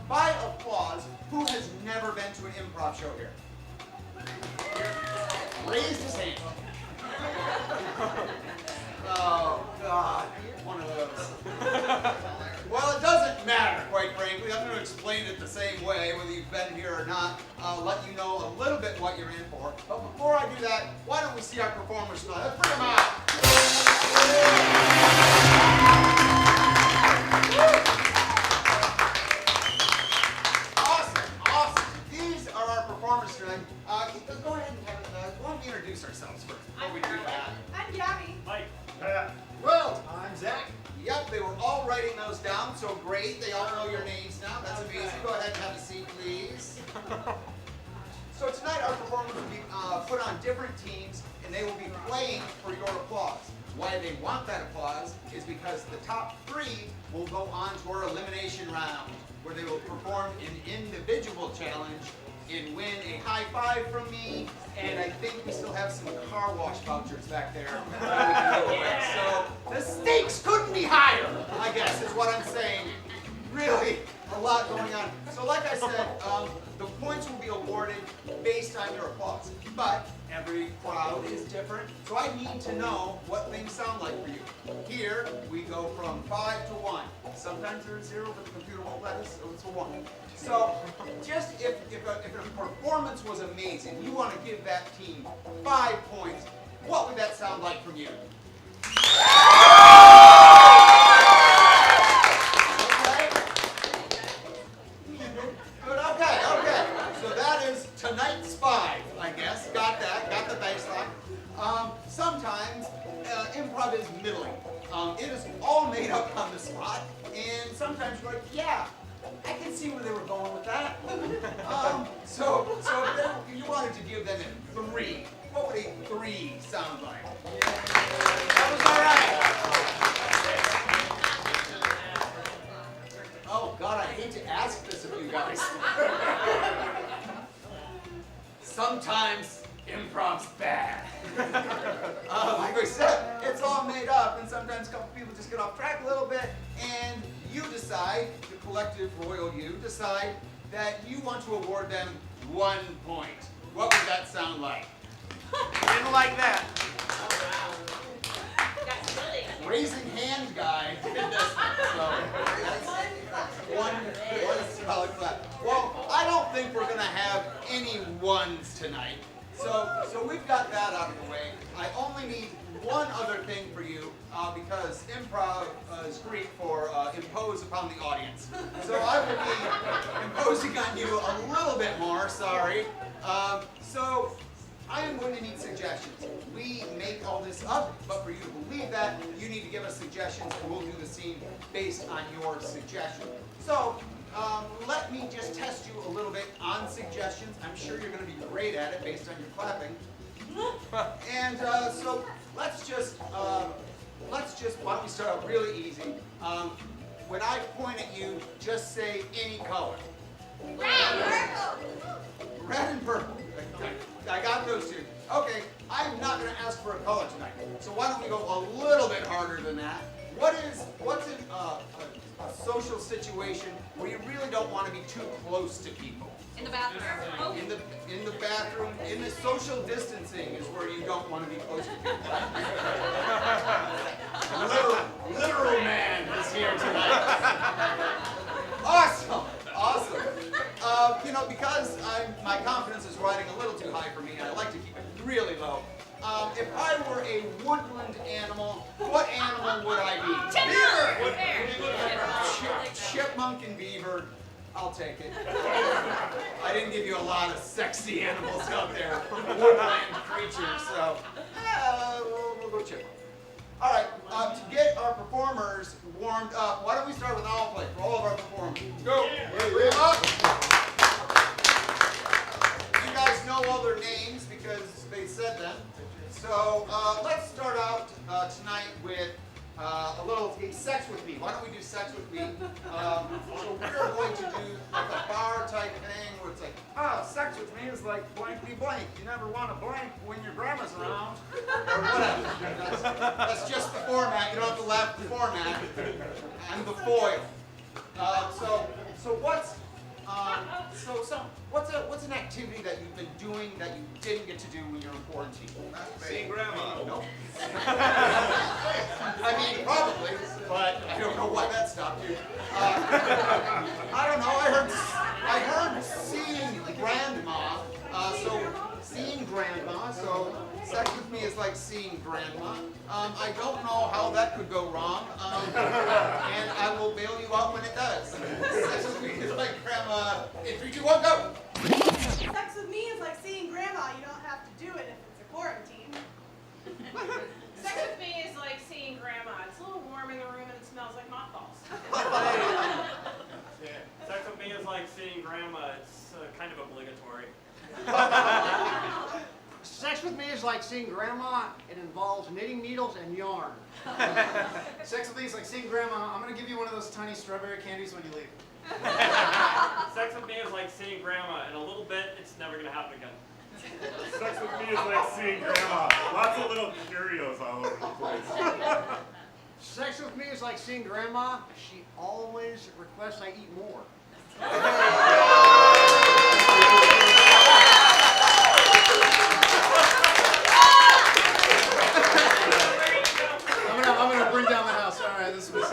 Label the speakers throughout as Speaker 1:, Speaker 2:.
Speaker 1: by applause, who has never been to an improv show here? Raised his hand. Oh, God. One of those. Well, it doesn't matter, quite frankly. I'm going to explain it the same way, whether you've been here or not. I'll let you know a little bit what you're in for. But before I do that, why don't we see our performers tonight? Let's bring them out. Awesome. These are our performers tonight. Go ahead and why don't we introduce ourselves first before we do that?
Speaker 2: I'm Gabby.
Speaker 3: Mike.
Speaker 1: Well, I'm Zach. Yep, they were all writing those down, so great. They all know your names now. That's amazing. Go ahead and have a seat, please. So tonight our performers will be put on different teams, and they will be playing for your applause. Why they want that applause is because the top 3 will go on to our elimination round, where they will perform an individual challenge and win a high five from me, and I think we still have some car wash vouchers back there that we can go with. So the stakes couldn't be higher, I guess is what I'm saying. Really a lot going on. So like I said, the points will be awarded based on your applause, but every crowd is different, so I need to know what things sound like for you. Here, we go from 5 to 1. Sometimes there's 0, but the computer won't let us, so it's a 1. So, just if a performance was amazing, you want to give that team 5 points, what would that sound like from you? Okay. So that is tonight's 5, I guess. Got that, got the baseline. Sometimes improv is middling. It is all made up on the spot, and sometimes you're like, yeah, I can see where they were going with that. So if you wanted to give them a 3, what would a 3 sound like? That was all right. Oh God, I hate to ask this of you guys. Sometimes improv's bad. Like I said, it's all made up, and sometimes a couple people just get off track a little bit, and you decide, the collective royal you, decide that you want to award them 1 point. What would that sound like? Didn't like that. Raising hand guy did this one, so that's one solid clap. Well, I don't think we're going to have any 1s tonight. So we've got that out of the way. I only need one other thing for you, because improv is Greek for impose upon the audience. So I will be imposing on you a little bit more, sorry. So I am going to need suggestions. We make all this up, but for you to believe that, you need to give us suggestions, and we'll do the scene based on your suggestion. So let me just test you a little bit on suggestions. I'm sure you're going to be great at it based on your clapping. And so let's just, why don't we start out really easy. When I point at you, just say any color. Red and purple. I got those 2. Okay, I'm not going to ask for a color tonight. So why don't we go a little bit harder than that? What's in a social situation where you really don't want to be too close to people?
Speaker 2: In the bathroom. Oh.
Speaker 1: In the bathroom, in the social distancing is where you don't want to be close to people. literal man is here tonight. Awesome. Because my confidence is riding a little too high for me, and I like to keep it really low. If I were a woodland animal, what animal would I be? Chipmunk and beaver. I'll take it. I didn't give you a lot of sexy animals out there, woodland creatures, so we'll go chipmunk. All right, to get our performers warmed up, why don't we start with owl play for all of our performers? Go. Up. You guys know all their names because they said them. So let's start out tonight with a little sex with me. Why don't we do sex with me? So we're going to do like a bar type thing where it's like, sex with me is like blankety blank. You never want to blank when your grandma's around, or whatever. That's just the format. You don't have to laugh at the format. I'm the foil. So So what's an activity that you've been doing that you didn't get to do when you're in quarantine?
Speaker 3: Seeing Grandma.
Speaker 1: No. I mean, probably, but I don't know why that stopped you. I don't know. I heard seeing grandma. Seeing grandma. So sex with me is like seeing grandma. I don't know how that could go wrong. And I will bail you out when it does. Sex with me is like grandma. In 3, 2, 1, go.
Speaker 2: Sex with me is like seeing grandma. You don't have to do it if it's a quarantine.
Speaker 4: Sex with me is like seeing grandma. It's a little warm in the room and it smells like mothballs.
Speaker 3: Yeah. Sex with me is like seeing Grandma. It's kind of obligatory.
Speaker 5: Sex with me is like seeing grandma. It involves knitting needles and yarn.
Speaker 6: Sex with me is like seeing grandma. I'm going to give you one of those tiny strawberry candies when you leave.
Speaker 3: Sex with me is like seeing Grandma. In a little bit, it's never going to happen again.
Speaker 7: Sex with me is like seeing Grandma. Lots of little Cheerios all over the place.
Speaker 5: Sex with me is like seeing grandma. She always requests I eat more.
Speaker 6: I'm gonna bring down the house. All right, this was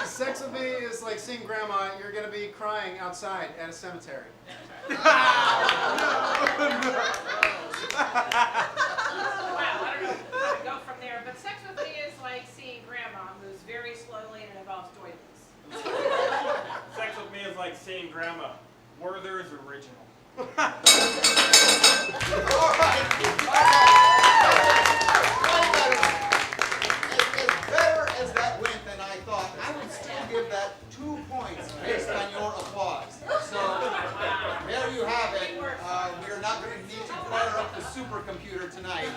Speaker 6: sex with me is like seeing grandma. You're gonna be crying outside at a cemetery.
Speaker 4: Wow, I don't know how to go from there, but sex with me is like seeing grandma moves very slowly and it involves doilies.
Speaker 3: Sex with me is like seeing Grandma. Werther's original.
Speaker 1: All right. As better as that went than I thought, I would still give that 2 points based on your applause. So there you have it. We're not going to need to fire up the supercomputer tonight.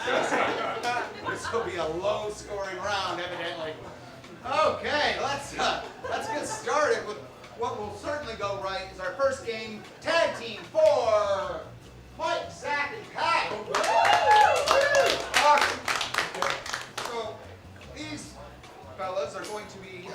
Speaker 1: This will be a low-scoring round, evidently. Okay, let's get started with what will certainly go right. Is our first game, tag team for Mike, Zach, and Kai. Awesome. So these fellas are going to be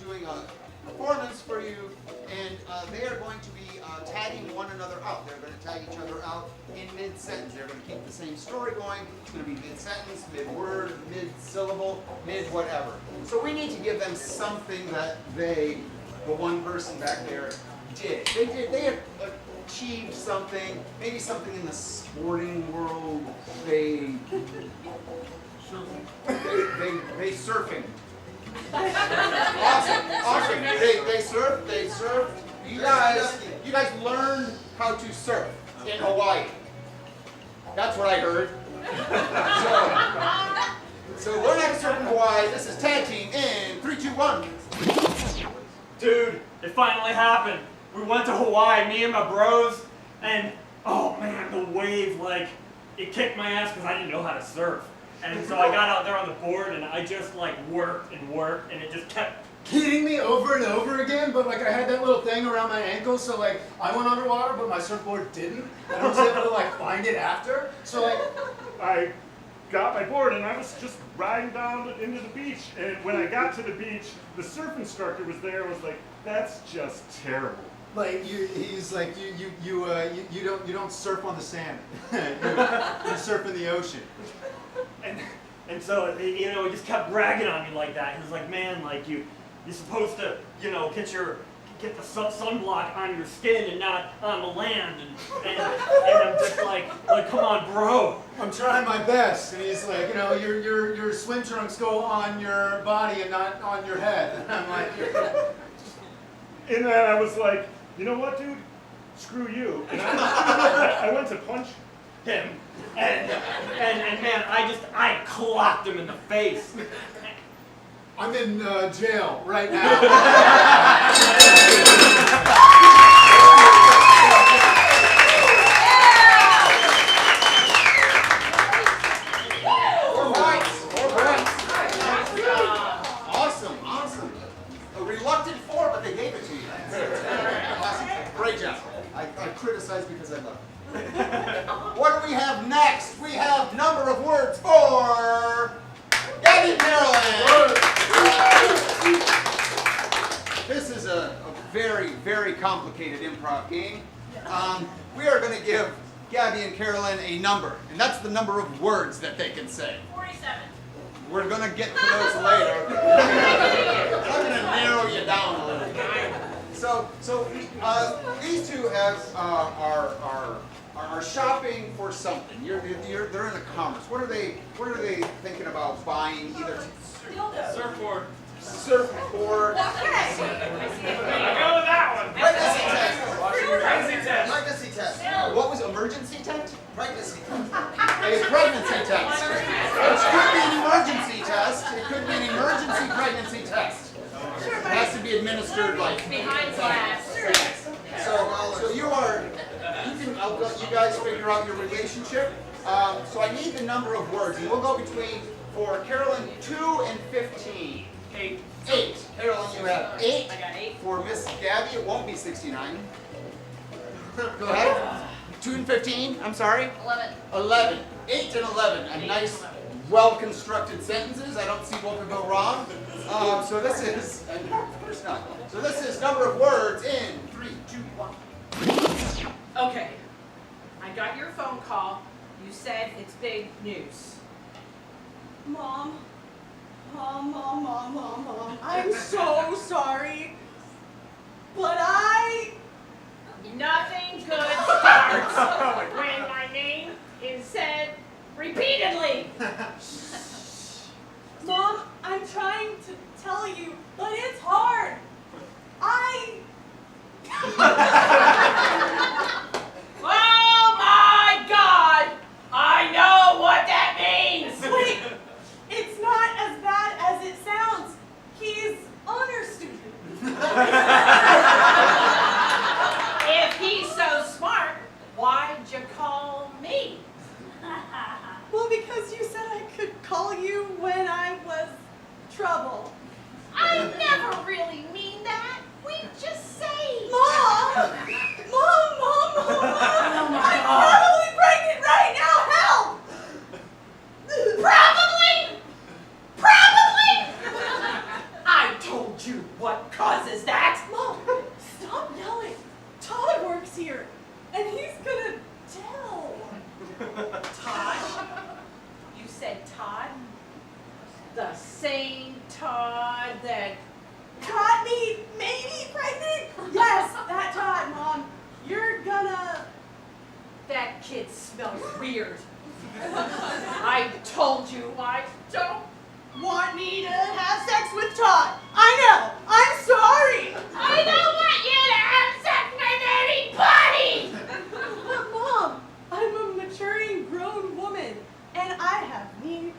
Speaker 1: doing a performance for you, and they are going to be tagging one another out. They're going to tag each other out in mid-sentence. They're going to keep the same story going. It's going to be mid-sentence, mid-word, mid-syllable, mid-whatever. So we need to give them something that the one person back there did. They achieved something, maybe something in the sporting world. They surfing. Awesome. They surfed. You guys learned how to surf in Hawaii. That's what I heard. So learn how to surf in Hawaii. This is tag team in 3, 2, 1.
Speaker 3: Dude, it finally happened. We went to Hawaii, me and my bros, and oh man, the wave, like, it kicked my ass because I didn't know how to surf. And so I got out there on the board and I just like worked, and it just kept
Speaker 6: Hitting me over and over again, but like I had that little thing around my ankle, so like I went underwater, but my surfboard didn't. And I was able to like find it after. So like
Speaker 7: I got my board and I was just riding down into the beach. And when I got to the beach, the surf instructor was there. Was like, "That's just terrible."
Speaker 6: Like he's like you don't surf on the sand. you surf in the ocean.
Speaker 3: And so, you know, he just kept bragging on me like that. He was like, "Man, like you're supposed to, you know, get the sunblock on your skin and not on the land." And I'm just like, come on, bro.
Speaker 6: I'm trying my best. And he's like, you know, your swim trunks go on your body and not on your head. And I'm like,
Speaker 7: And then I was like, "You know what, dude? Screw you." And I went to punch
Speaker 3: Him. And man, I clocked him in the face.
Speaker 6: I'm in jail right now.
Speaker 1: Four points. Awesome. A reluctant 4, but they gave it to you. Awesome. Great job. I criticize because I love it. What do we have next? We have number of words for Gabby Carolyn. This is a very, very complicated improv game. We are going to give Gabby and Carolyn a number, and that's the number of words that they can say.
Speaker 4: 47.
Speaker 1: We're going to get to those later. I'm going to narrow you down a little bit. So these two are shopping for something. They're in a commerce. What are they thinking about buying? Either
Speaker 3: Surfboard.
Speaker 1: surfboard.
Speaker 2: Okay.
Speaker 3: I go with that one.
Speaker 1: Pregnancy test.
Speaker 3: Pregnancy test.
Speaker 1: Pregnancy test. What was emergency test? Pregnancy test. A pregnancy test. Which could be an emergency test. It could be an emergency pregnancy test. It has to be administered like
Speaker 4: Behind glass.
Speaker 1: So I'll let you guys figure out your relationship. So I need the number of words, and we'll go between, for Carolyn, 2 and 15.
Speaker 3: 8.
Speaker 1: 8. Carolyn, you have 8.
Speaker 4: I got 8.
Speaker 1: For Miss Gabby, it won't be 69. Go ahead. 2 and 15, I'm sorry.
Speaker 4: 11.
Speaker 1: 11. 8 and 11. A nice, well-constructed sentences. I don't see what could go wrong. So this is, of course not. So this is number of words in 3, 2, 1.
Speaker 4: Okay. I got your phone call. You said it's big news.
Speaker 2: Mom. I'm so sorry. But
Speaker 4: Nothing good starts when my name is said repeatedly.
Speaker 2: Mom, I'm trying to tell you, but it's hard.
Speaker 4: Oh my God! I know what that means!
Speaker 2: Wait, it's not as bad as it sounds. He's honor student.
Speaker 4: If he's so smart, why'd you call me?
Speaker 2: Well, because you said I could call you when I was trouble.
Speaker 4: I never really mean that. We just say.
Speaker 2: Mom! I'm probably pregnant right now. Help!
Speaker 4: Probably! I told you what causes that.
Speaker 2: Mom, stop yelling. Todd works here, and he's gonna tell.
Speaker 4: Todd? You said Todd? The same Todd that...
Speaker 2: Caught me maybe pregnant? Yes, that Todd, Mom. You're gonna...
Speaker 4: That kid smells weird. I told you I don't.
Speaker 2: want me to have sex with Todd. I know. I'm sorry.
Speaker 4: I don't want you to have sex with anybody!
Speaker 2: But Mom, I'm a maturing grown woman, and I have needs.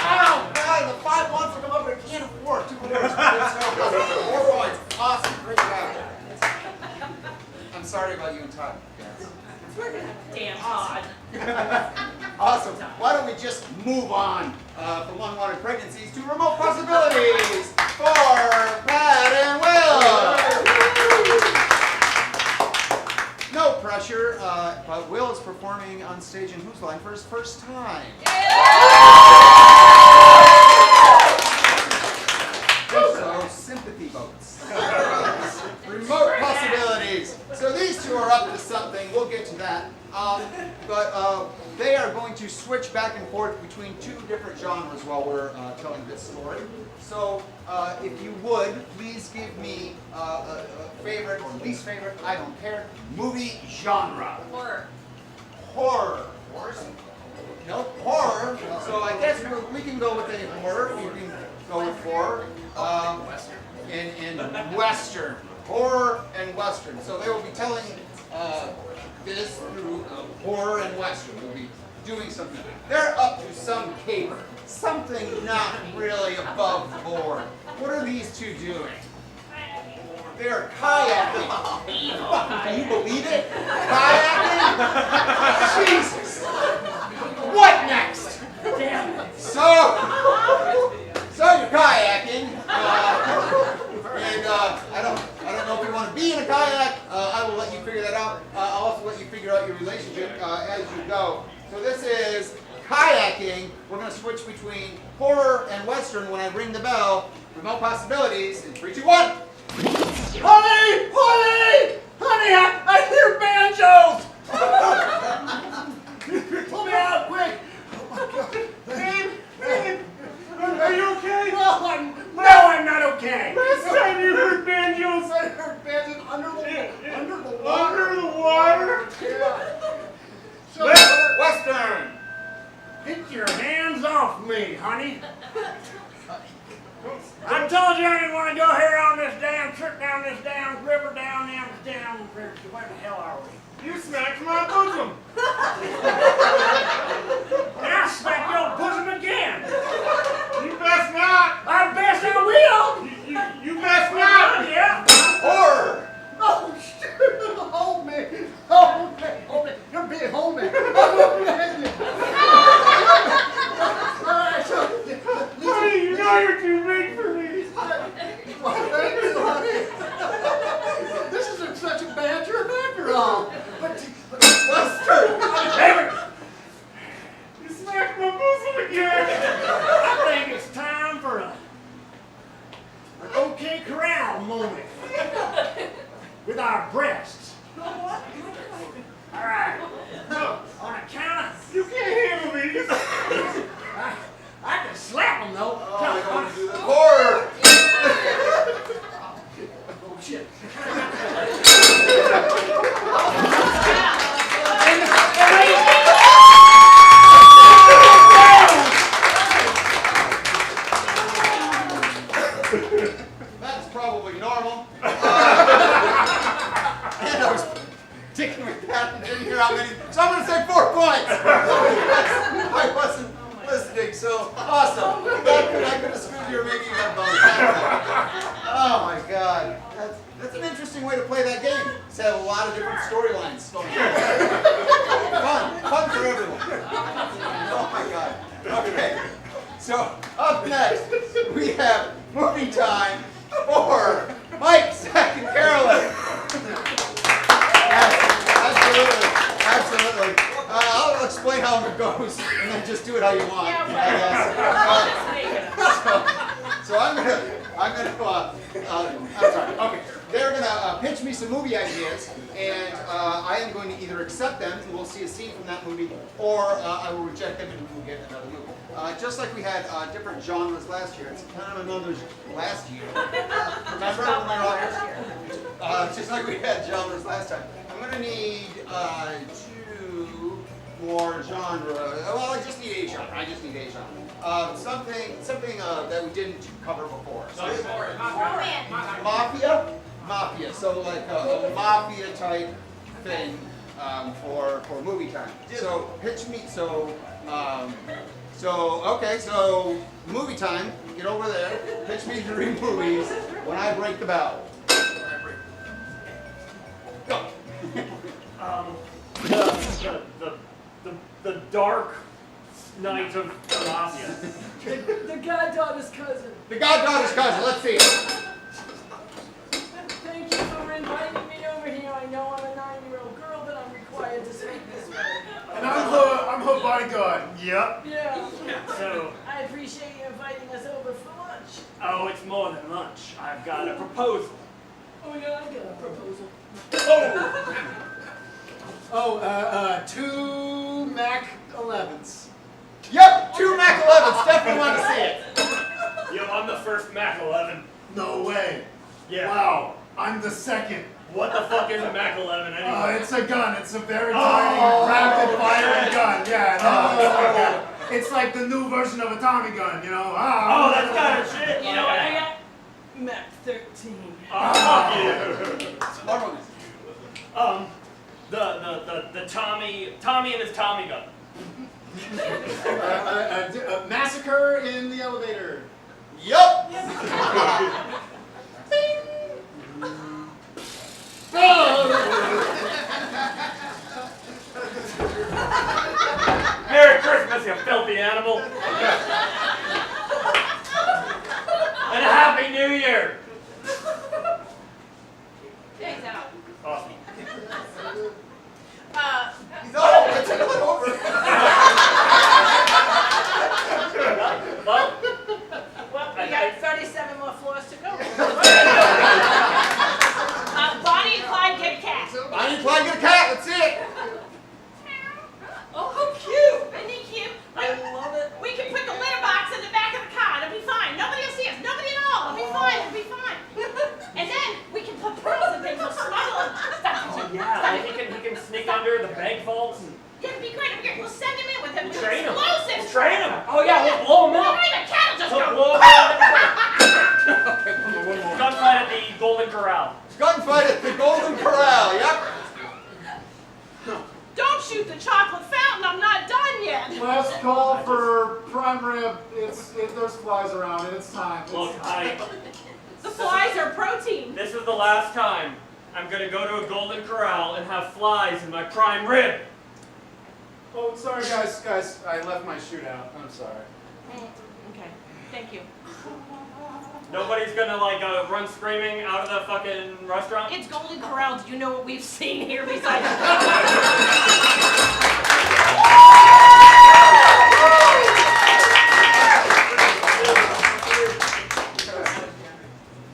Speaker 1: Oh, God, the 5 months will come up, but I can't afford 2 points. 4 points. Awesome. Great job. I'm sorry about you and Todd.
Speaker 4: Damn Todd.
Speaker 1: Awesome. Why don't we just move on from unwanted pregnancies to remote possibilities for Pat and Will. No pressure, but Will is performing on stage in Who's Line for his first time. So, sympathy votes. Remote possibilities. So these two are up to something. We'll get to that. But they are going to switch back and forth between 2 different genres while we're telling this story. So if you would, please give me a favorite or least favorite, I don't care, movie genre.
Speaker 4: Horror.
Speaker 1: Horror. No, horror. So I guess we can go with a horror. We can go with horror. In Western. Horror and Western. So they will be telling this through horror and Western. We'll be doing something. They're up to some caper. Something not really above board. What are these two doing? They're kayaking. Can you believe it? Kayaking? Jesus. What next?
Speaker 4: Damn it.
Speaker 1: So you're kayaking, and I don't know if you want to be in a kayak. I will let you figure that out. I'll also let you figure out your relationship as you go. horror and western when I ring the bell. Remote possibilities in 3, 2, 1.
Speaker 6: Honey! Honey! Honey, I hear banjos! Pull me out, quick! Oh my God.
Speaker 7: Babe, babe, are you okay?
Speaker 6: No, I'm not okay.
Speaker 7: Last time you heard banjos.
Speaker 6: I heard banjos under the water.
Speaker 7: Under the water?
Speaker 6: Yeah. So,
Speaker 1: Western.
Speaker 5: Get your hands off me, honey. I told you I didn't want to go here on this damn trip down this damn river down where the hell are we?
Speaker 7: You smacked my bosom.
Speaker 5: And I smacked your bosom again.
Speaker 7: You best not.
Speaker 5: I best I will.
Speaker 7: You best not.
Speaker 5: Yeah.
Speaker 1: Horror.
Speaker 6: oh, shit. Hold me. Hold me. Hold me. You're being hold me. All right, so,
Speaker 7: Honey, you know you're too big for me.
Speaker 6: thank you, honey. This isn't such a bad trip after all. But
Speaker 1: Western.
Speaker 7: You smacked my bosom again.
Speaker 5: I think it's time for an OK Corral moment with our breasts. All right. On a count of,
Speaker 7: You can't handle these.
Speaker 5: I can slap them though.
Speaker 1: Oh, I don't want to do that. Horror.
Speaker 5: Oh shit.
Speaker 1: That's probably normal. And I was ticking with that and didn't hear how many. So I'm going to say 4 points. I wasn't listening, so awesome. I could have screwed you or maybe you got a bonus. Oh my God. That's an interesting way to play that game. It's had a lot of different storylines going on. Fun for everyone. Oh my God. Okay. So up next, we have movie time for Mike, Zach, and Carolyn. Yes, absolutely. I'll explain how it goes, and then just do it how you want.
Speaker 4: Yeah,
Speaker 1: So I'm sorry. Okay, they're gonna pitch me some movie ideas, and I am going to either accept them, and we'll see a scene from that movie, or I will reject them and we'll get another movie. Just like we had different genres last year, it's kind of another last year. Remember? Just like we had genres last time. I'm gonna need 2 more genre. Well, I just need a genre. Something that we didn't cover before. So, mafia. So like a mafia type thing for movie time. So pitch me. So movie time. Get over there. Pitch me 3 movies when I break the bell. Go.
Speaker 3: The Dark Knight of the Mafia.
Speaker 8: The goddaughter's cousin.
Speaker 1: The Goddaughter's Cousin. Let's see it.
Speaker 8: Thank you for inviting me over here. I know I'm a 9-year-old girl, but I'm required to speak this way.
Speaker 6: and I'm her bodyguard.
Speaker 7: Yep.
Speaker 8: Yeah.
Speaker 3: So,
Speaker 8: I appreciate you inviting us over for lunch.
Speaker 3: oh, it's more than lunch. I've got a proposal.
Speaker 8: Oh yeah, I got a proposal.
Speaker 3: Oh!
Speaker 6: 2 Mac 11s.
Speaker 1: Yep, 2 Mac 11s. Definitely want to see it.
Speaker 3: Yo, I'm the first Mac 11.
Speaker 6: No way.
Speaker 3: Yeah.
Speaker 6: Wow, I'm the second.
Speaker 3: What the fuck is a Mac 11 anyway?
Speaker 6: It's a gun. It's a very tiny, rapid firing gun. Yeah, no, it's like that. It's like the new version of a Tommy gun, you know?
Speaker 3: Oh, that's kind of shit.
Speaker 8: You know what I got? Mac 13.
Speaker 3: Oh, fuck you. The Tommy and his Tommy gun.
Speaker 6: Massacre in the elevator.
Speaker 1: Yup.
Speaker 3: Merry Christmas, you filthy animal. And a Happy New Year.
Speaker 4: Thanks out.
Speaker 3: Awesome.
Speaker 1: No, I took it over.
Speaker 3: Well, whoa, Gunfight at the Golden Corral.
Speaker 1: Gunfight at the Golden Corral, yep.
Speaker 4: Don't shoot the chocolate fountain, I'm not done yet.
Speaker 6: Last call for prime rib. There's flies around it. It's time.
Speaker 3: Look,
Speaker 4: The flies are protein.
Speaker 3: this is the last time I'm gonna go to a Golden Corral and have flies in my prime rib.
Speaker 6: Oh, sorry, guys. I left my shootout. I'm sorry.
Speaker 4: Okay, thank you.
Speaker 3: Nobody's gonna like run screaming out of the fucking restaurant?
Speaker 4: It's Golden Corral. Do you know what we've seen here besides?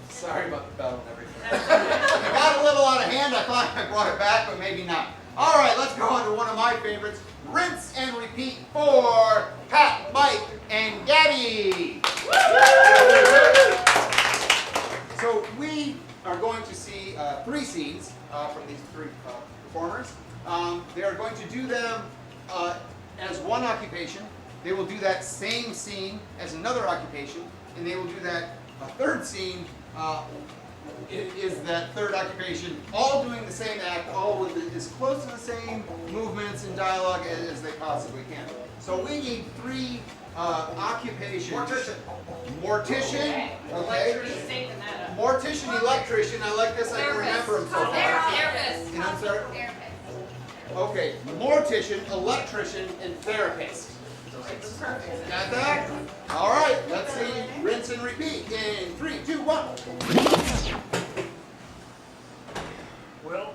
Speaker 1: Sorry about the bell and everything. It got a little out of hand. I thought I brought it back, but maybe not. All right, let's go on to one of my favorites. Rinse and repeat for Pat, Mike, and Gabby. So we are going to see 3 scenes from these 3 performers. They are going to do them as one occupation. They will do that same scene as another occupation, and they will do that a 3rd scene is that 3rd occupation, all doing the same act, all with as close to the same movements and dialogue as they possibly can. So we need 3 occupations. Mortician. Okay.
Speaker 4: Saving that up.
Speaker 1: Mortician, electrician. I like this. I can remember them so far.
Speaker 4: Therapist.
Speaker 1: You know, sir? Okay. Mortician, electrician, and therapist. Got that? All right. Let's see. Rinse and repeat in 3, 2, 1.
Speaker 7: Well,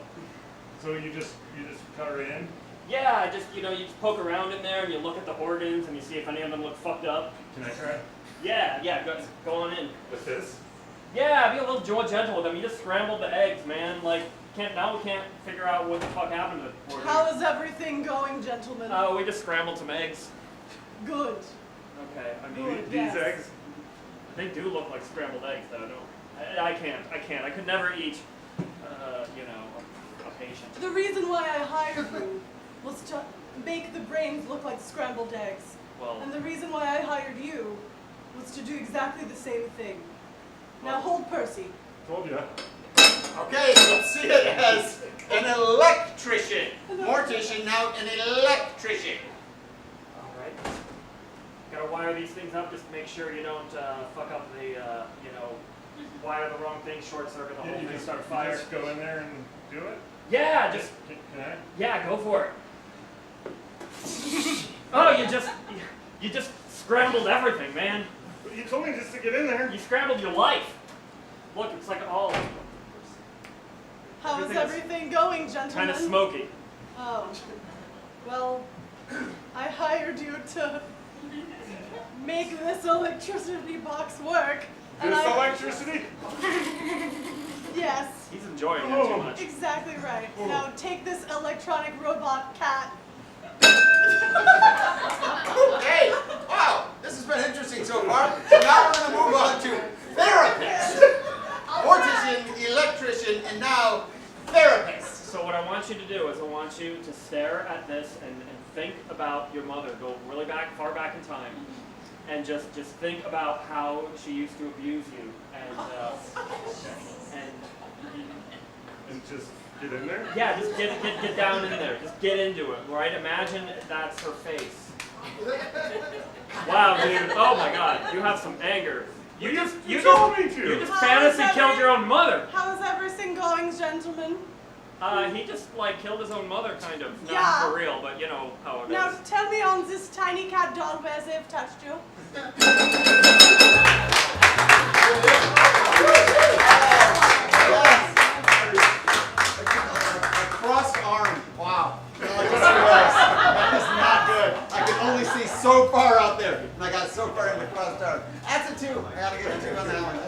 Speaker 7: so you just cut her in?
Speaker 3: Yeah, you just poke around in there and you look at the organs and you see if any of them look fucked up.
Speaker 7: Can I try?
Speaker 3: Yeah, go on in.
Speaker 7: With this?
Speaker 3: Yeah, be a little more gentle with them. You just scrambled the eggs, man. Like, now we can't figure out what the fuck happened to the poor
Speaker 2: How is everything going, gentlemen?
Speaker 3: Oh, we just scrambled some eggs.
Speaker 2: Good.
Speaker 3: Okay, I mean,
Speaker 2: Good.
Speaker 7: These
Speaker 2: Yes.
Speaker 7: eggs?
Speaker 3: they do look like scrambled eggs, though. No, I can't. I could never eat, a patient.
Speaker 2: The reason why I hired you was to make the brains look like scrambled eggs.
Speaker 3: Well,
Speaker 2: And the reason why I hired you was to do exactly the same thing. Now hold Percy.
Speaker 7: Told ya.
Speaker 1: Okay, let's see it as an electrician. Mortician, now an electrician.
Speaker 3: all right. Gotta wire these things up just to make sure you don't fuck up the, wire the wrong thing, short circuit the whole
Speaker 7: You
Speaker 3: thing,
Speaker 7: just
Speaker 3: start a fire.
Speaker 7: Just go in there and do it?
Speaker 3: Yeah,
Speaker 7: Can I?
Speaker 3: yeah, go for it. Oh, you just scrambled everything, man.
Speaker 7: But you told me just to get in there.
Speaker 3: You scrambled your life. Look, it's like all
Speaker 2: How is
Speaker 3: Everything is
Speaker 2: everything going, gentlemen?
Speaker 3: kind of smoky.
Speaker 2: Oh. Well, I hired you to make this electricity box work. And
Speaker 7: This
Speaker 2: I,
Speaker 7: electricity?
Speaker 2: yes,
Speaker 3: He's enjoying it too
Speaker 7: Oh.
Speaker 3: much.
Speaker 2: exactly right. Now take this electronic robot cat.
Speaker 1: Hey, wow, this has been interesting so far. So now we're going to move on to therapist. Mortician, electrician, and now therapist.
Speaker 3: So what I want you to do is I want you to stare at this and think about your mother. Go really far back in time, and just think about how she used to abuse you,
Speaker 7: And just get in there?
Speaker 3: yeah, just get down in there. Just get into it, right? Imagine that's her face. Wow, dude. Oh my God, you have some anger. You just
Speaker 7: told me to.
Speaker 3: You just
Speaker 2: How
Speaker 3: fantasy
Speaker 2: is
Speaker 3: killed your own mother.
Speaker 2: How is everything going, gentlemen?
Speaker 3: He just like killed his own mother, kind of. Not
Speaker 2: Yeah.
Speaker 3: for real, but you know how it
Speaker 2: Now
Speaker 3: is.
Speaker 2: tell me on this tiny cat doll where they've touched you.
Speaker 1: Crossed arm. Wow. That is not good. I can only see so far out there, and I got so far into crossed arm. That's a 2. I gotta get a 2 on that one.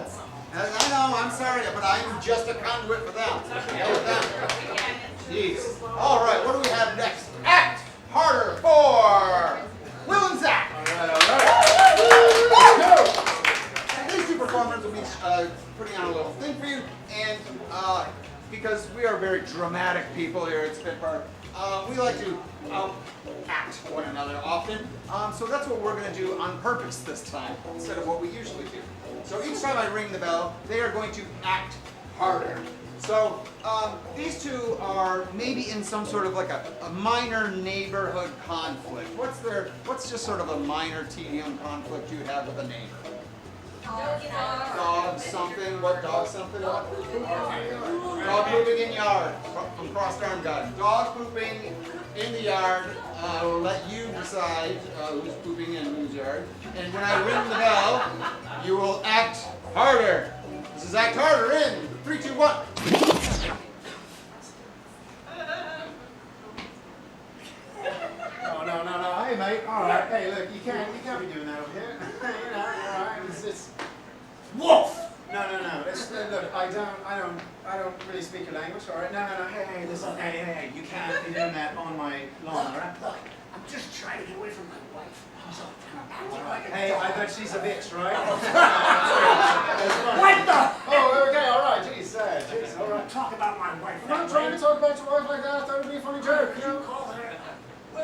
Speaker 1: I know. I'm sorry, but I'm just a conduit for them. Deal with them. Jeez. All right. What do we have next? Act harder for Will and Zach. These 2 performers will be putting on a little thing for you, and because we are very very dramatic people here at Spitfire. We like to act one another often. So that's what we're going to do on purpose this time, instead of what we usually do. So each time I ring the bell, they are going to act harder. So these two are maybe in some sort of like a minor neighborhood conflict. What's just sort of a minor tedium conflict you have with a neighbor? Dog something, what dog something? What? Dog pooping in yard, from Crossed Arm God. Dog pooping in the yard, we'll let you decide who's pooping in whose yard. And when I ring the bell, you will act harder. This is act harder in 3, 2, 1.
Speaker 6: No. Hey, mate. All right. Hey, look, you can't be doing that over here. You know, all right. It's
Speaker 5: Wolf!
Speaker 6: No. Look, I don't really speak your language. All right. No. Hey, listen. Hey, you can't be doing that on my lawn. All right.
Speaker 5: Look, I'm just trying to get away from my wife. So,
Speaker 6: Hey, I bet she's a bitch, right?
Speaker 5: what the?
Speaker 6: Oh, okay. All right. Jeez, all right.
Speaker 5: Talk about my wife.
Speaker 6: I'm not trying to talk about your wife like that. That would be a funny joke. You know?
Speaker 5: Call her.
Speaker 6: A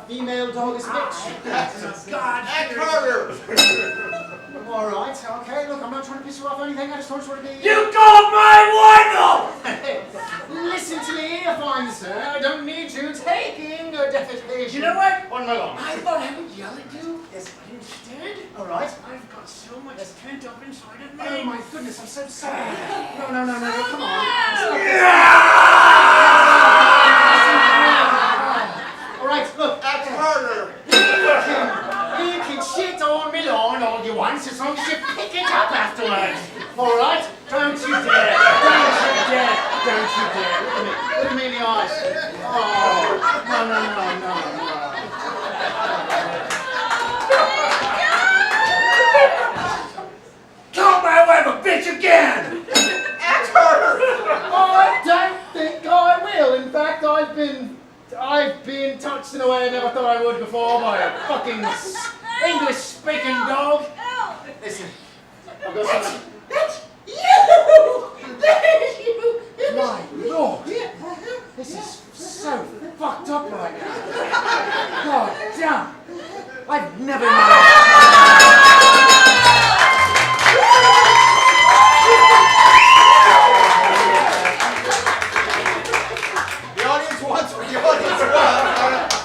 Speaker 6: female dog is a bitch.
Speaker 5: That's God.
Speaker 1: Act harder!
Speaker 6: All right, okay, look, I'm not trying to piss you off or anything, I just want you to be...
Speaker 5: You called my wife!
Speaker 6: Listen to me, fine sir, I don't need you taking a defecation.
Speaker 5: You know what?
Speaker 6: On my lawn.
Speaker 5: I thought I would yell at you.
Speaker 6: Yes.
Speaker 5: But instead,
Speaker 6: All right.
Speaker 5: I've got so much pent up inside of me.
Speaker 6: Oh my goodness, I'm so sorry. No, come on. All right, look.
Speaker 1: Act harder!
Speaker 6: You can shit on me lawn all you want, as long as you pick it up afterwards. All right? Don't you dare. Don't you dare. Look at me in the eyes. Oh, no.
Speaker 5: Call my wife a bitch again!
Speaker 1: Act harder!
Speaker 6: I don't think I will. In fact, I've been touched in a way I never thought I would before by a fucking English-speaking dog. Listen, I've got something.
Speaker 5: That's you! That's you!
Speaker 6: My lord, this is so fucked up right now. God damn, I've never known.
Speaker 1: The audience wants what the audience wants.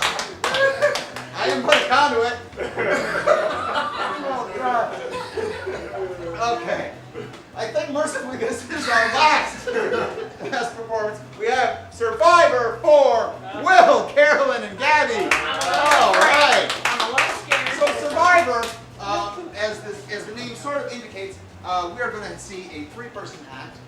Speaker 1: I am but a conduit. Oh, God. Okay. I think mercifully this is our last performance. We have Survivor for Will, Carolyn, and Gabby. All right.
Speaker 4: I'm a little scared.
Speaker 1: So Survivor, as the name sort of indicates, we are going to see a 3-person act.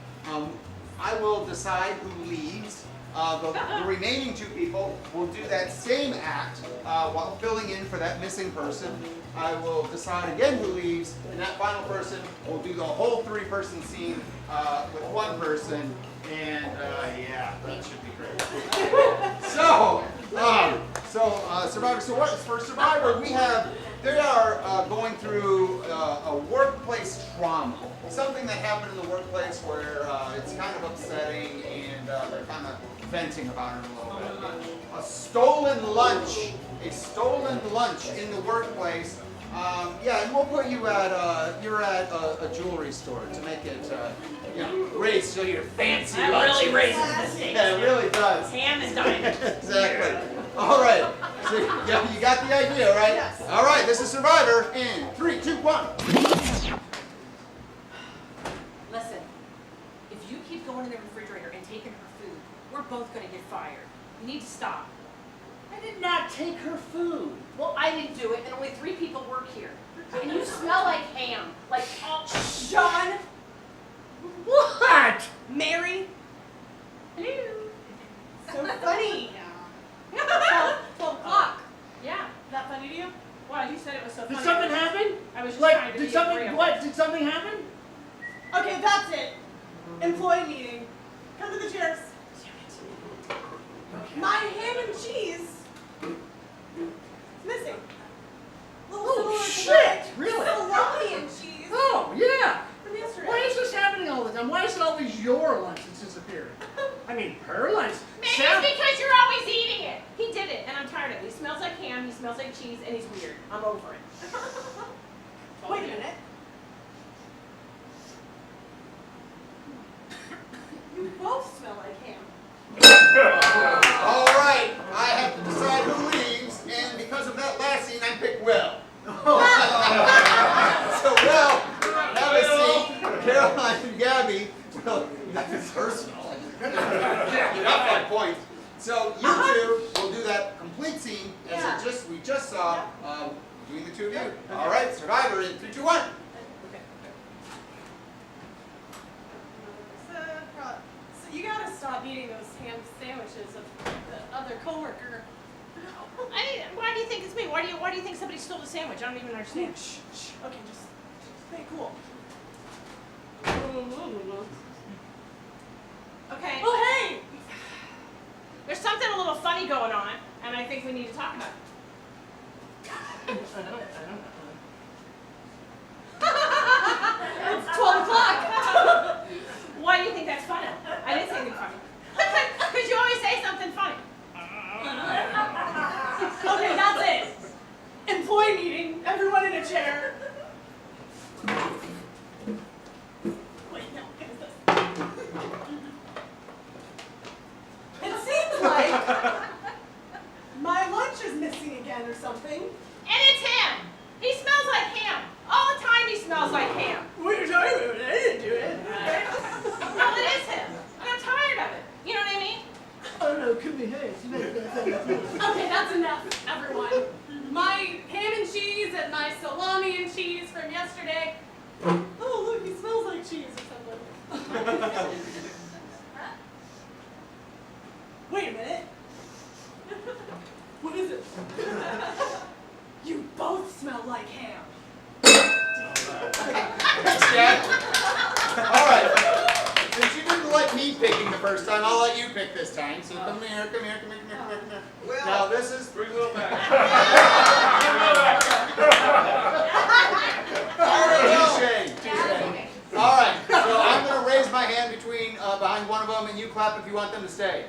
Speaker 1: I will decide who leads. The remaining 2 people will do that same act while filling in for that missing person. I will decide again who leaves, and that final person will do the whole 3-person scene with 1 person. And yeah, that should be great. So Survivor. So what for Survivor? They are going through a workplace trauma, something that happened in the workplace where it's kind of upsetting, and they're kind of venting about it a little bit. A stolen lunch in the workplace. Yeah, and we'll put you at you're at a jewelry store to make it raise so your fancy
Speaker 4: That
Speaker 1: lunch.
Speaker 4: really raises the stakes.
Speaker 1: Yeah, it really does.
Speaker 4: Ham and diamonds.
Speaker 1: Exactly. All right. So you got the idea, right?
Speaker 2: Yes.
Speaker 1: All right. This is Survivor in 3, 2, 1.
Speaker 9: Listen, if you keep going in the refrigerator and taking her food, we're both going to get fired. You need to stop.
Speaker 5: I did not take her food.
Speaker 9: Well, I didn't do it, and only 3 people work here. And you smell like ham. Like,
Speaker 2: John,
Speaker 5: What?
Speaker 2: Mary,
Speaker 9: hello.
Speaker 2: so funny. 12 o'clock.
Speaker 4: Yeah.
Speaker 2: That funny to you?
Speaker 4: Well, you said it was so funny.
Speaker 5: Did something happen?
Speaker 4: I was just trying
Speaker 5: Like,
Speaker 4: to
Speaker 5: did
Speaker 4: be
Speaker 5: something,
Speaker 4: agreeable.
Speaker 5: what? Did something happen?
Speaker 2: Okay, that's it. Employee meeting. Come to the chairs. My ham and cheese is missing. A little similar to
Speaker 5: shit,
Speaker 2: that
Speaker 5: really?
Speaker 2: salami and cheese
Speaker 5: Oh, yeah.
Speaker 2: from yesterday.
Speaker 5: Why is this happening all the time? Why is it always your lunch that's disappearing?
Speaker 2: I'm over it. Wait a minute. You both smell like ham.
Speaker 1: All right, I have to decide who leaves, and because of that last scene, I picked Will. So Will, have a seat. Caroline and Gabby, well, that's personal. You got 5 points. So you two will do that complete scene as we just saw between the two of you. All right, Survivor in 3, 2, 1.
Speaker 2: So you gotta stop eating those ham sandwiches of the other coworker.
Speaker 4: Why do you think it's me? Why do you think somebody stole the sandwich? I don't even understand.
Speaker 2: Shh. Okay, just stay cool.
Speaker 4: Okay.
Speaker 2: Oh, hey!
Speaker 4: There's something a little funny going on, and I think we need to talk about it.
Speaker 2: It's 12 o'clock.
Speaker 4: Why do you think that's funny? I didn't say anything funny. Because you always say something funny.
Speaker 2: Okay, that's it. Employee meeting. Everyone in a chair. Wait, no. It seems like my lunch is missing again or something.
Speaker 4: And it's him. He smells like ham. All the time he smells like ham.
Speaker 2: What are you talking about? I didn't do it.
Speaker 4: Well, it is him. And I'm tired of it. You know what I mean?
Speaker 2: Oh no, could be her. Okay, that's enough, everyone. My ham and cheese and my salami and cheese from yesterday. Oh, look, he smells like cheese or something. Wait a minute. What is it? You both smell like ham.
Speaker 1: Thanks, Dad. All right. Since you didn't like me picking the first time, I'll let you pick this time. So come here.
Speaker 6: Will.
Speaker 1: Now this is.
Speaker 3: Bring Will back.
Speaker 1: Touche. All right. So I'm going to raise my hand behind one of them, and you clap if you want them to stay.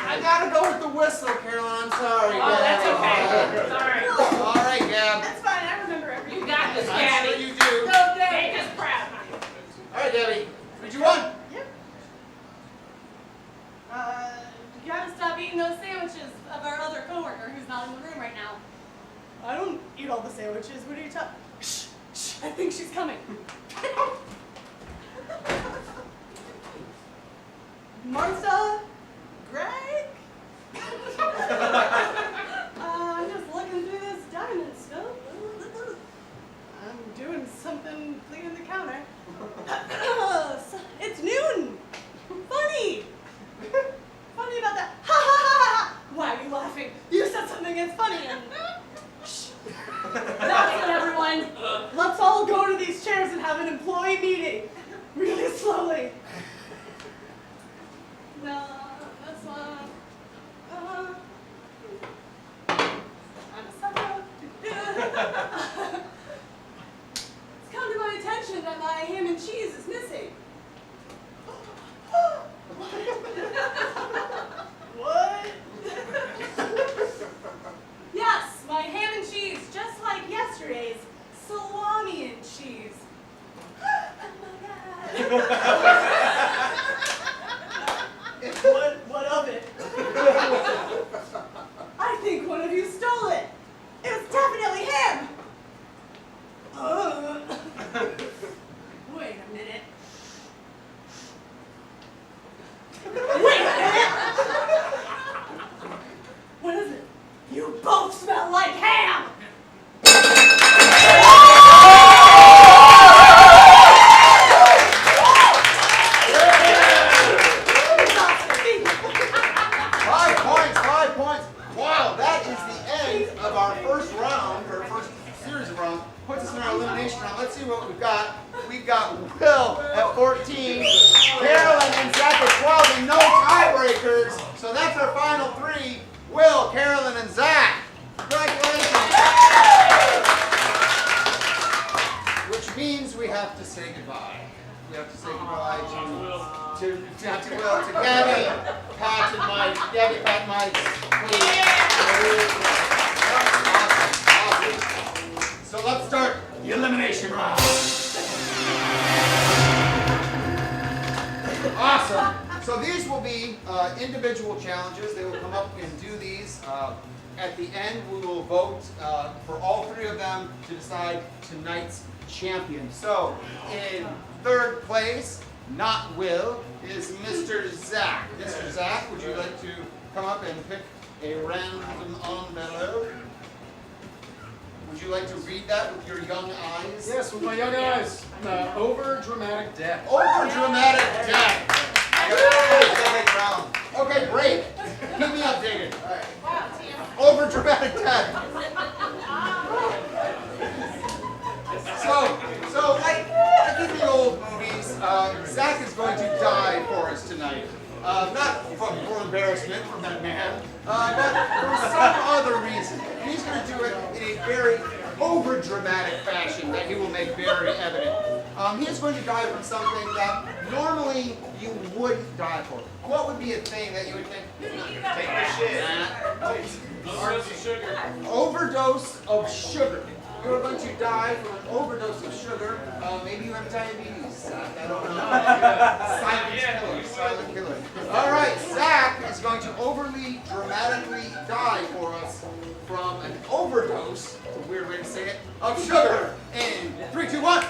Speaker 1: I gotta go with the whistle, Caroline. I'm sorry.
Speaker 4: Oh, that's okay. Sorry.
Speaker 1: All right, Gab.
Speaker 2: That's fine, I remember everything.
Speaker 4: You got this,
Speaker 1: I'm sure
Speaker 4: Gabby.
Speaker 1: you do.
Speaker 4: Make us proud, honey.
Speaker 1: All right, Gabby. 3, 2, 1.
Speaker 2: Yep. You gotta stop eating those sandwiches of our other coworker who's not in the room right now. I don't eat all the sandwiches. What are you talking? Shh, shh. I think she's coming. Martha? Greg? I'm just looking through this diamond stuff. I'm doing something cleaning the counter. It's noon. Funny. Funny about that. Ha ha ha ha. Why are you laughing? You said something that's funny and shh. That's it, everyone. Let's all go to these chairs and have an employee meeting. Really slowly. No, that's I'm a sucker. It's come to my attention that my ham and cheese is missing. What? Yes, my ham and cheese, just like yesterday's salami and cheese. Oh my God. What of it? I think one of you stole it. It was definitely him. Wait a minute. Wait a minute. What is it? You both smell like ham.
Speaker 1: Let's see what we've got. We've got Will at 14, Carolyn and Zach at 12, and no tiebreakers. So that's our final 3, Will, Carolyn, and Zach. Congratulations. Which means we have to say goodbye. We have to say goodbye to Will, to Gabby,
Speaker 6: patted mics. Gabby pat mics, please.
Speaker 1: Awesome. So let's start the elimination round. Awesome. So these will be individual challenges. They will come up and do these. At the end, we will vote for all three of them to decide tonight's champion. So in third place, not Will, is Mr. Zach. Mr. Zach, would you like to come up and pick a random envelope? Would you like to read that with your young eyes?
Speaker 5: Yes, with my young eyes. Over dramatic death.
Speaker 1: Over dramatic death. Okay, great. Keep me updated.
Speaker 4: Wow, Tim.
Speaker 1: Over dramatic death. So like in the old movies, Zach is going to die for us tonight. Not for embarrassment from that man, but for some other reason. And he's going to do it in a very over-dramatic fashion that he will make very evident. He is going to die from something that normally you would die for. What would be a thing that you would think?
Speaker 3: Take a shit. Overdose of sugar.
Speaker 1: Overdose of sugar. You're going to die from an overdose of sugar. Maybe you have diabetes. I don't know. Silent killer. All right, Zach is going to overly dramatically die for us from an overdose, it's a weird way to say it, of sugar. In 3, 2, 1.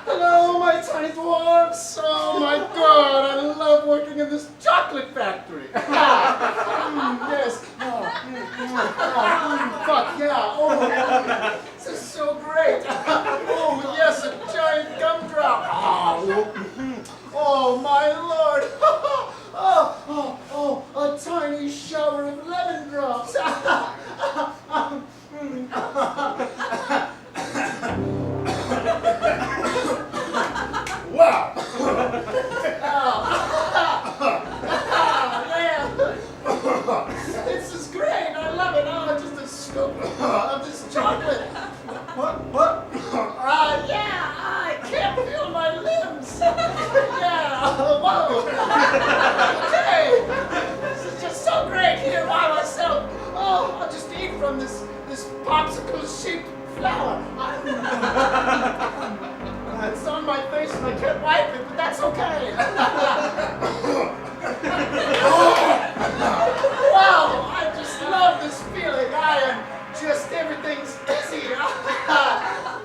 Speaker 6: Hello, my tiny dwarfs. Oh my God, I love working in this chocolate factory. Yes. Fuck yeah. Oh, this is so great. Oh yes, a giant gumdrop. Oh my Lord. A tiny shower of lemon drops. Wow! This is great! I love it! Oh, just a scoop of this chocolate! What? Yeah! I can't feel my limbs! Yeah! Whoa! Okay! This is just so great here by myself! Oh, I'll just eat from this popsicle-shaped flower! It's on my face and I can't wipe it, but that's okay. Wow, I just love this feeling. Everything's easy.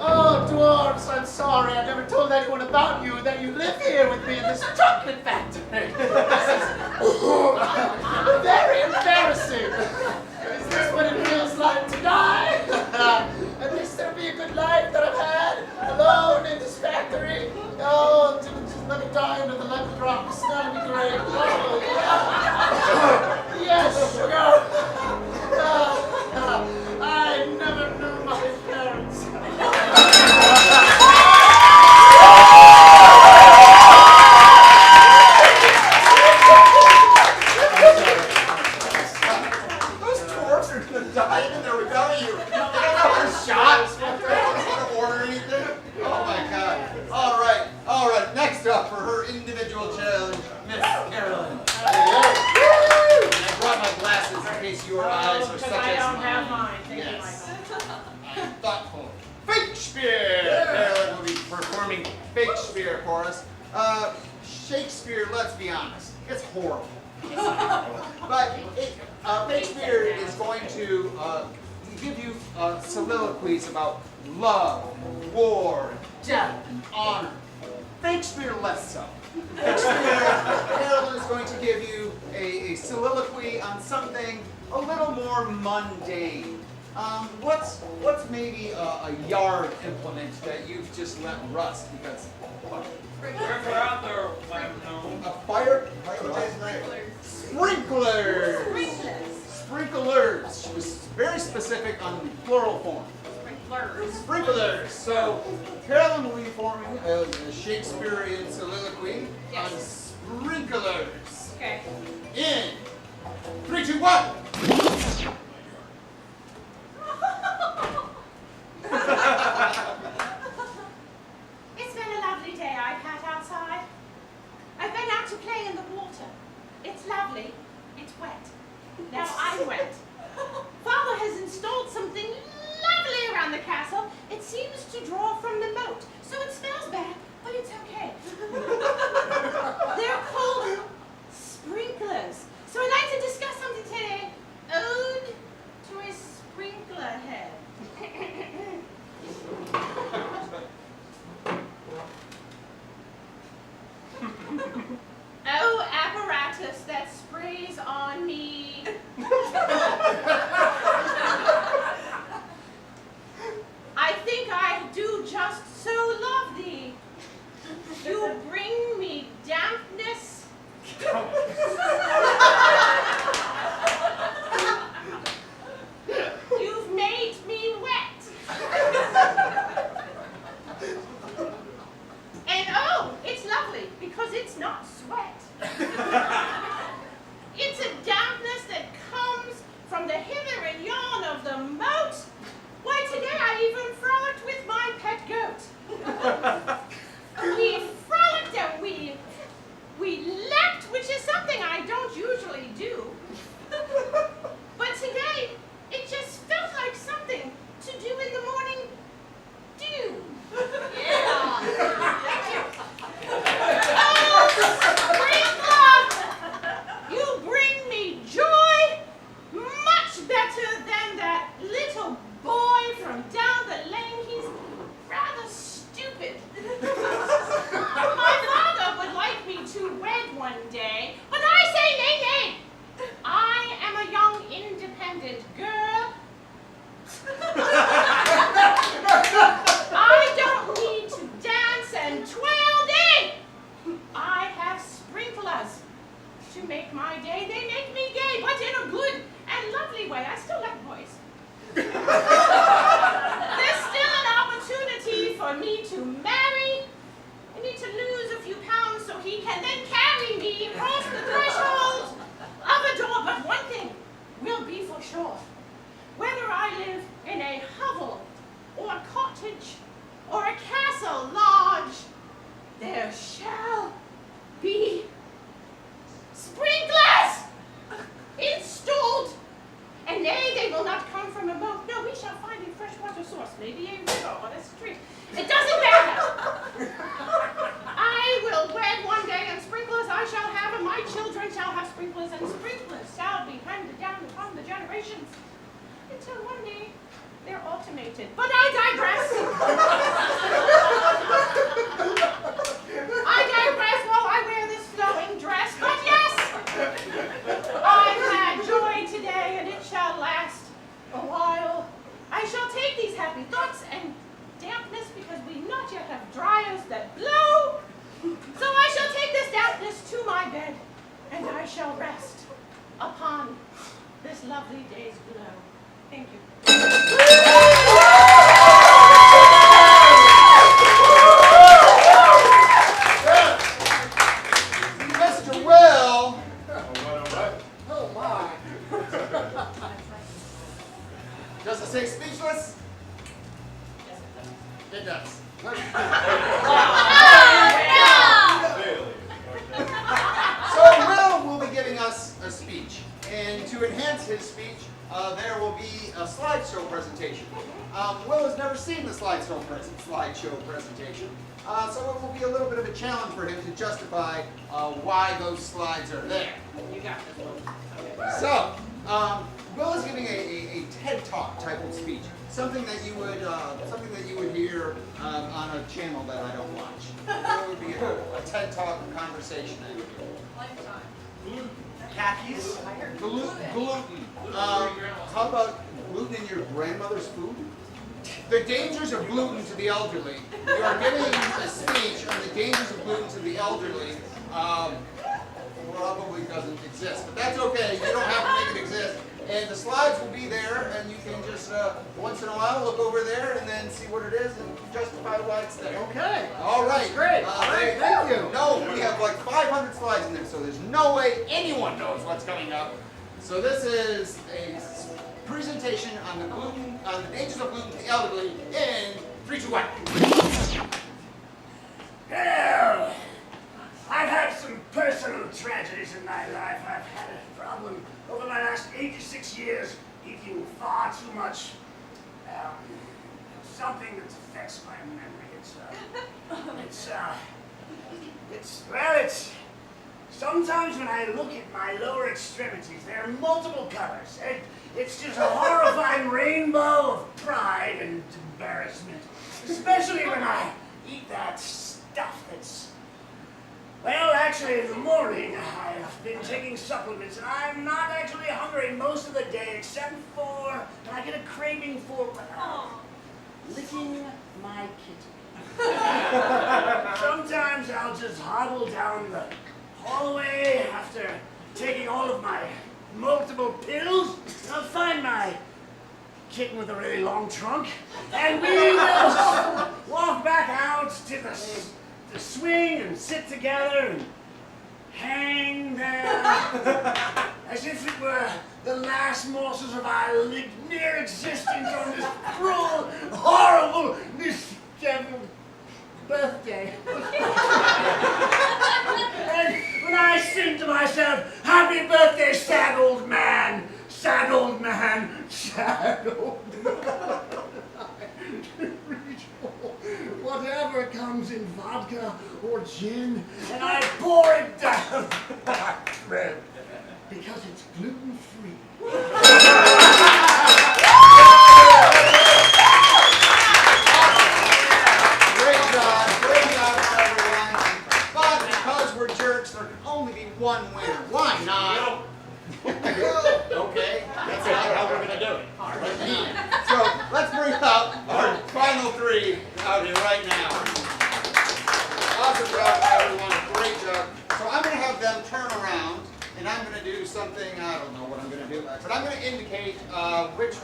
Speaker 6: Oh, dwarves, I'm sorry. I never told anyone about you that you live here with me in this chocolate factory. This is very embarrassing. Is this what it feels like to die? At least there'll be a good life that I've had alone in this factory. Oh, just let me die under the lemon drops. That'll be great. Oh, yeah. Yes, sugar. I never knew my parents.
Speaker 1: Those dwarves are gonna die in their rebellion. You don't have shots. They don't want to order anything. Oh my God. All right. Next up for her individual challenge, Miss Carolyn. I brought my glasses in case your eyes are
Speaker 4: Because
Speaker 1: such
Speaker 4: I
Speaker 1: as
Speaker 4: don't
Speaker 1: mine.
Speaker 4: have mine. Thank
Speaker 1: Yes.
Speaker 4: you, Michael.
Speaker 1: I'm thoughtful. Shakespeare! Carolyn will be performing Shakespeare for us. Shakespeare, let's be honest, it's horrible. But Shakespeare is going to give you soliloquies about love, war, death, and honor. Shakespeare less so. Carolyn is going to give you a soliloquy on something a little more mundane. What's maybe a yard implement that you've just let rust because
Speaker 3: We're out there,
Speaker 1: a fire? Sprinklers. Sprinklers. She was very specific on the plural form. Sprinklers. So Carolyn will be performing a Shakespearean soliloquy on sprinklers.
Speaker 4: Okay.
Speaker 1: In 3, 2, 1.
Speaker 2: It's been a lovely day I've had outside.
Speaker 4: It's lovely. It's wet. Now I'm wet. Father has installed something lovely around the castle. It seems to draw from the moat, so it smells bad, but it's okay. They're called sprinklers. So I'd like to discuss something today. Ode to a sprinkler head. Oh, apparatus that sprays on me. I think I do just so love thee. You bring me dampness. You've made me wet. And oh, it's lovely because it's not sweat. It's a dampness that comes from the hither and yon of the moat. Why, today I even frolicked with my pet goat. We frolicked and we leapt, which is something I don't usually do. But today, it just felt like something to do in the morning dew. Yeah. Oh, Sprinkler! You bring me joy much better than that little boy from down the lane. He's rather stupid. My father would like me to wed one day, but I say nay, nay. I am a young independent girl. I don't need to dance and twirl day. I have sprinklers to make my day. They make me gay, but in a good and lovely way. I still like boys. There's still an opportunity for me to marry. I need to lose a few pounds so he can then carry me across the threshold of a door. But one thing will be for sure. Whether I live in a hovel or a cottage or a castle lodge, there shall be sprinklers installed. And nay, they will not come from a moat. No, we shall find a freshwater source, maybe a river on a street. It doesn't matter. I will wed one day, and sprinklers I shall have, and my children shall have sprinklers, and sprinklers shall be handed down upon the generations until one day they're automated. But I digress. I digress while I wear this flowing dress. But yes, I've had joy today, and it shall last a while. I shall take these happy thoughts and dampness, because we not yet have dryers that blow. So I shall take this dampness to my bed, and I shall rest upon this lovely day's glow. Thank you.
Speaker 1: Mr. Will.
Speaker 6: Oh my.
Speaker 1: Does it say speechless? It does. So Will will be giving us a speech, and to enhance his speech, there will be a slideshow presentation. Will has never seen the slideshow presentation, so it will be a little bit of a challenge for him to justify why those slides are there.
Speaker 4: You got this one.
Speaker 1: So, Will is giving a TED Talk type of speech, something that you would hear on a channel that I don't watch. It would be a TED Talk conversation.
Speaker 3: Khakis?
Speaker 1: Gluten. How about gluten in your grandmother's food? The dangers of gluten to the elderly. You are giving a speech on the dangers of gluten to the elderly. Probably doesn't exist, but that's okay. You don't have to make it exist. And the slides will be there, and you can just once in a while look over there and then see what it is and justify why it's there.
Speaker 6: Okay.
Speaker 1: All right.
Speaker 6: Great. All right. Thank you.
Speaker 1: No, we have like 500 slides in there, so there's no way anyone knows what's coming up. So this is a presentation on the dangers of gluten to the elderly in 3, 2, 1.
Speaker 5: Well, I've had some personal tragedies in my life. I've had a problem over my last 86 years, eating far too much. Something that affects my memory. It's sometimes when I look at my lower extremities, there are multiple colors. It's just a horrifying rainbow of pride and embarrassment. Especially when I eat that stuff that's... Well, actually, in the morning, I've been taking supplements, and I'm not actually hungry most of the day, except for... And I get a craving for... licking my kitty. Sometimes I'll just hobble down the hallway after taking all of my multiple pills. I'll find my kitten with a really long trunk, and we will walk back out to the swing and sit together and hang there as if it were the last morsels of our near existence on this cruel, horrible, misjudged birthday. And when I sing to myself, happy birthday, sad old man, sad old man, sad old man. Whatever comes in vodka or gin, and I pour it down my throat because it's gluten-free.
Speaker 1: Great job, everyone. But because we're jerks, there can only be one winner. Why not? Okay, that's not how we're gonna do it. So let's bring up our final three out here right now. Awesome job, everyone. Great job. So I'm gonna have them turn around, and I'm gonna do something. I don't know what I'm gonna do, but I'm gonna indicate which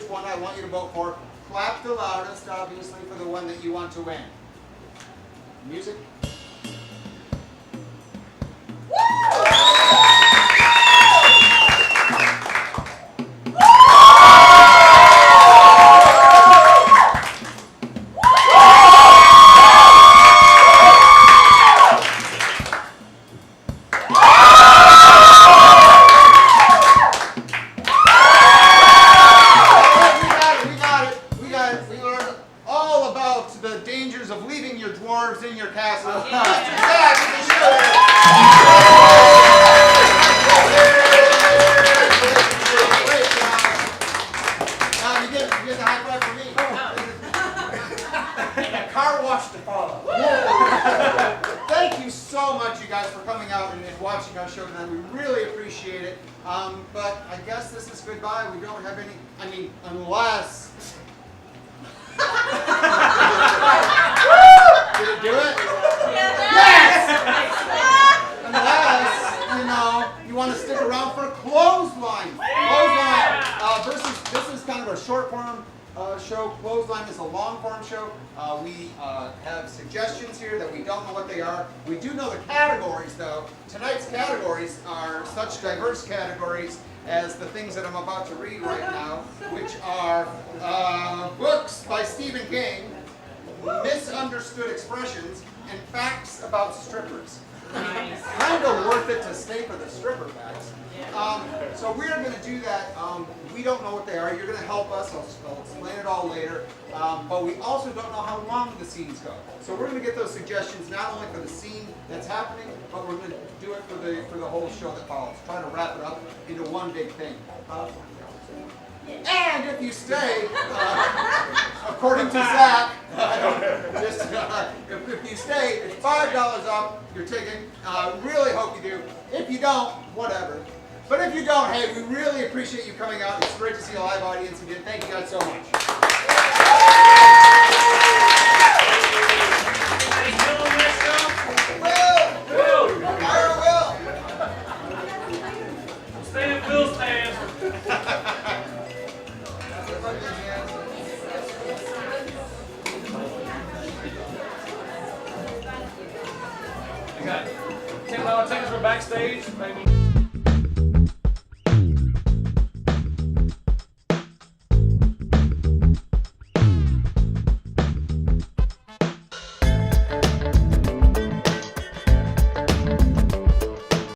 Speaker 1: one I want you to vote for. Clap the loudest, obviously, for the one that you want to win. Music. In your castle.
Speaker 9: Yeah.
Speaker 1: Mr. Zach, you can show it. Great job. You get the high five for me. And a car wash to follow. Thank you so much, you guys, for coming out and watching our show tonight. We really appreciate it. But I guess this is goodbye. We don't have any, unless... Did it do it? Yes! Unless, you want to stick around for Clothesline. Clothesline this is kind of a short form show. Clothesline is a long form show. We have suggestions here that we don't know what they are. We do know the categories, though. Tonight's categories are such diverse categories as the things that I'm about to read right now, which are books by Stephen King, misunderstood expressions, and facts about strippers. Kind of worth it to stay for the stripper facts. So we're going to do that. We don't know what they are. You're going to help us. I'll explain it all later. But we also don't know how long the scenes go. So we're going to get those suggestions not only for the scene that's happening, but we're going to do it for the whole show that follows. Try to wrap it up into one big thing. And if you stay, according to Zach, if you stay, it's $5 up your ticket. Really hope you do. If you don't, whatever. But if you don't, hey, we really appreciate you coming out. It's great to see a live audience again. Thank you guys so much.
Speaker 3: Stay in Phil's stand. Okay. $10 tickets for backstage, maybe.